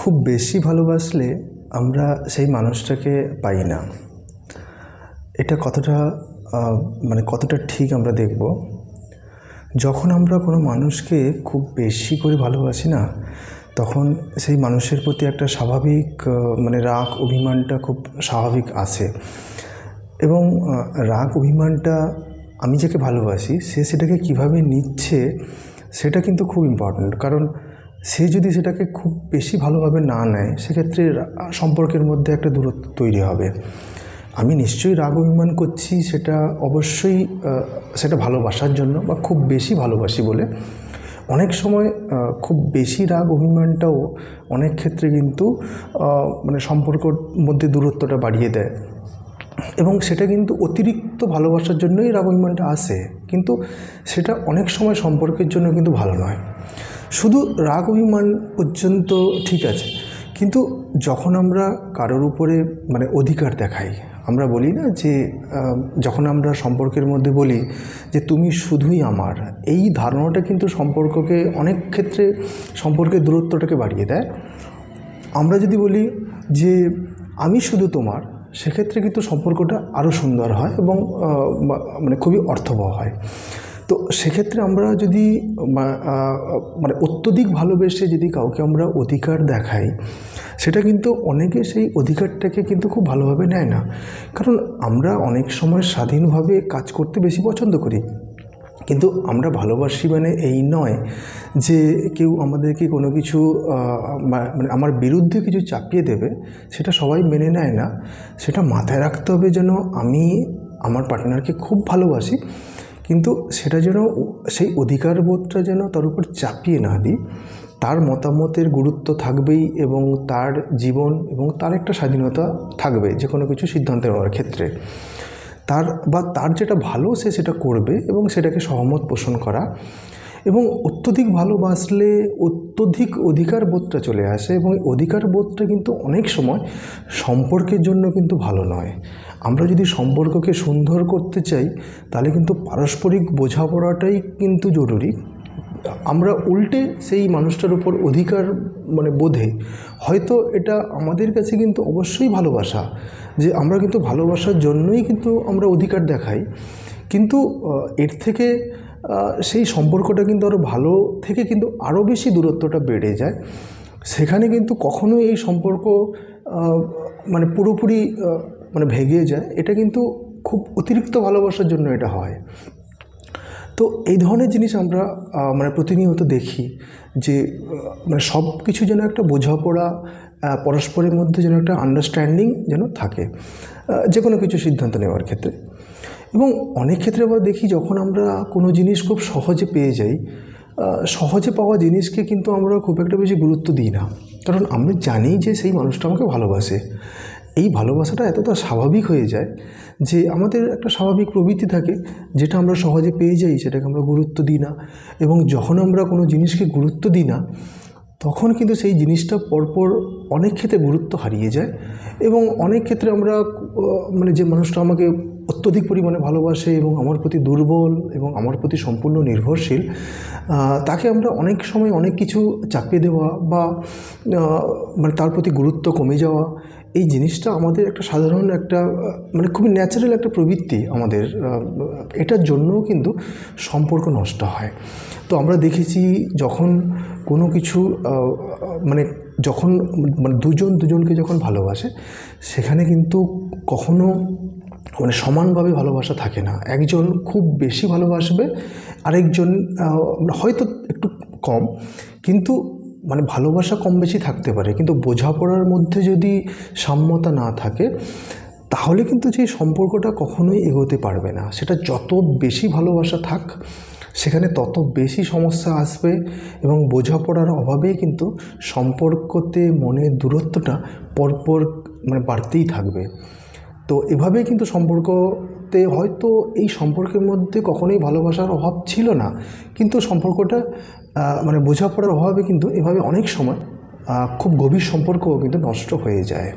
খুব বেশি ভালোবাসলে আমরা সেই মানুষটাকে পাই না। এটা কতটা কতটা ঠিক আমরা দেখব, যখন আমরা কোনো মানুষকে খুব বেশি করে ভালোবাসি না, তখন সেই মানুষের প্রতি একটা স্বাভাবিক রাগ অভিমানটা খুব স্বাভাবিক আসে। এবং রাগ অভিমানটা আমি যাকে ভালোবাসি সে সেটাকে কীভাবে নিচ্ছে সেটা কিন্তু খুব ইম্পর্ট্যান্ট। কারণ সে যদি সেটাকে খুব বেশি ভালোভাবে না নেয়, সেক্ষেত্রে সম্পর্কের মধ্যে একটা দূরত্ব তৈরি হবে। আমি নিশ্চয়ই রাগ অভিমান করছি, সেটা অবশ্যই সেটা ভালোবাসার জন্য বা খুব বেশি ভালোবাসি বলে। অনেক সময় খুব বেশি রাগ অভিমানটাও অনেক ক্ষেত্রে কিন্তু সম্পর্কর মধ্যে দূরত্বটা বাড়িয়ে দেয়, এবং সেটা কিন্তু অতিরিক্ত ভালোবাসার জন্যই রাগ অভিমানটা আসে, কিন্তু সেটা অনেক সময় সম্পর্কের জন্য কিন্তু ভালো নয়। শুধু রাগ অভিমান পর্যন্ত ঠিক আছে, কিন্তু যখন আমরা কারোর উপরে অধিকার দেখাই, আমরা বলি না যে যখন আমরা সম্পর্কের মধ্যে বলি যে তুমি শুধুই আমার, এই ধারণাটা কিন্তু সম্পর্ককে অনেক ক্ষেত্রে সম্পর্কের দূরত্বটাকে বাড়িয়ে দেয়। আমরা যদি বলি যে আমি শুধু তোমার, সেক্ষেত্রে কিন্তু সম্পর্কটা আরও সুন্দর হয় এবং খুবই অর্থবহ হয়। তো সেক্ষেত্রে আমরা যদি অত্যধিক ভালোবেসে যদি কাউকে আমরা অধিকার দেখাই, সেটা কিন্তু অনেকে সেই অধিকারটাকে কিন্তু খুব ভালোভাবে নেয় না। কারণ আমরা অনেক সময় স্বাধীনভাবে কাজ করতে বেশি পছন্দ করি, কিন্তু আমরা ভালোবাসি এই নয় যে কেউ আমাদেরকে কোনো কিছু আমার বিরুদ্ধে কিছু চাপিয়ে দেবে, সেটা সবাই মেনে নেয় না। সেটা মাথায় রাখতে হবে যেন আমি আমার পার্টনারকে খুব ভালোবাসি, কিন্তু সেটা যেন সেই অধিকারবোধটা যেন তার উপর চাপিয়ে না দিই। তার মতামতের গুরুত্ব থাকবেই, এবং তার জীবন এবং তার একটা স্বাধীনতা থাকবে যে কোনো কিছু সিদ্ধান্ত নেওয়ার ক্ষেত্রে। তার যেটা ভালো সে সেটা করবে, এবং সেটাকে সহমত পোষণ করা। এবং অত্যধিক ভালোবাসলে অত্যধিক অধিকারবোধটা চলে আসে, এবং অধিকারবোধটা কিন্তু অনেক সময় সম্পর্কের জন্য কিন্তু ভালো নয়। আমরা যদি সম্পর্ককে সুন্দর করতে চাই, তাহলে কিন্তু পারস্পরিক বোঝাপড়াটাই কিন্তু জরুরি। আমরা উল্টে সেই মানুষটার উপর অধিকার বোধে, হয়তো এটা আমাদের কাছে কিন্তু অবশ্যই ভালোবাসা, যে আমরা কিন্তু ভালোবাসার জন্যই কিন্তু আমরা অধিকার দেখাই, কিন্তু এর থেকে সেই সম্পর্কটা কিন্তু আরও ভালো থেকে কিন্তু আরও বেশি দূরত্বটা বেড়ে যায়। সেখানে কিন্তু কখনোই এই সম্পর্ক পুরোপুরি ভেঙে যায়। এটা কিন্তু খুব অতিরিক্ত ভালোবাসার জন্য এটা হয়। তো এই ধরনের জিনিস আমরা প্রতিনিয়ত দেখি যে সব কিছু যেন একটা বোঝাপড়া, পরস্পরের মধ্যে যেন একটা আন্ডারস্ট্যান্ডিং যেন থাকে যে কোনো কিছু সিদ্ধান্ত নেওয়ার ক্ষেত্রে। এবং অনেক ক্ষেত্রে আবার দেখি যখন আমরা কোনো জিনিস খুব সহজে পেয়ে যাই, সহজে পাওয়া জিনিসকে কিন্তু আমরা খুব একটা বেশি গুরুত্ব দিই না, কারণ আমরা জানি যে সেই মানুষটা আমাকে ভালোবাসে। এই ভালোবাসাটা এতটা স্বাভাবিক হয়ে যায় যে আমাদের একটা স্বাভাবিক প্রবৃত্তি থাকে, যেটা আমরা সহজে পেয়ে যাই সেটাকে আমরা গুরুত্ব দিই না। এবং যখন আমরা কোনো জিনিসকে গুরুত্ব দিই না, তখন কিন্তু সেই জিনিসটা পরপর অনেক ক্ষেত্রে গুরুত্ব হারিয়ে যায়। এবং অনেক ক্ষেত্রে আমরা যে মানুষটা আমাকে অত্যধিক পরিমাণে ভালোবাসে এবং আমার প্রতি দুর্বল এবং আমার প্রতি সম্পূর্ণ নির্ভরশীল, তাকে আমরা অনেক সময় অনেক কিছু চাপিয়ে দেওয়া বা তার প্রতি গুরুত্ব কমে যাওয়া, এই জিনিসটা আমাদের একটা সাধারণ একটা খুবই ন্যাচারাল একটা প্রবৃত্তি আমাদের। এটার জন্যও কিন্তু সম্পর্ক নষ্ট হয়। তো আমরা দেখেছি যখন কোনো কিছু যখন দুজনকে যখন ভালোবাসে, সেখানে কিন্তু কখনো সমানভাবে ভালোবাসা থাকে না। একজন খুব বেশি ভালোবাসবে, আরেকজন হয়তো একটু কম, কিন্তু ভালোবাসা কম বেশি থাকতে পারে, কিন্তু বোঝাপড়ার মধ্যে যদি সাম্যতা না থাকে, তাহলে কিন্তু সেই সম্পর্কটা কখনোই এগোতে পারবে না। সেটা যত বেশি ভালোবাসা থাক, সেখানে তত বেশি সমস্যা আসবে, এবং বোঝাপড়ার অভাবেই কিন্তু সম্পর্কতে মনের দূরত্বটা পরপর বাড়তেই থাকবে। তো এভাবেই কিন্তু সম্পর্কতে হয়তো এই সম্পর্কের মধ্যে কখনোই ভালোবাসার অভাব ছিল না, কিন্তু সম্পর্কটা বোঝাপড়ার অভাবে কিন্তু এভাবে অনেক সময় খুব গভীর সম্পর্কও কিন্তু নষ্ট হয়ে যায়।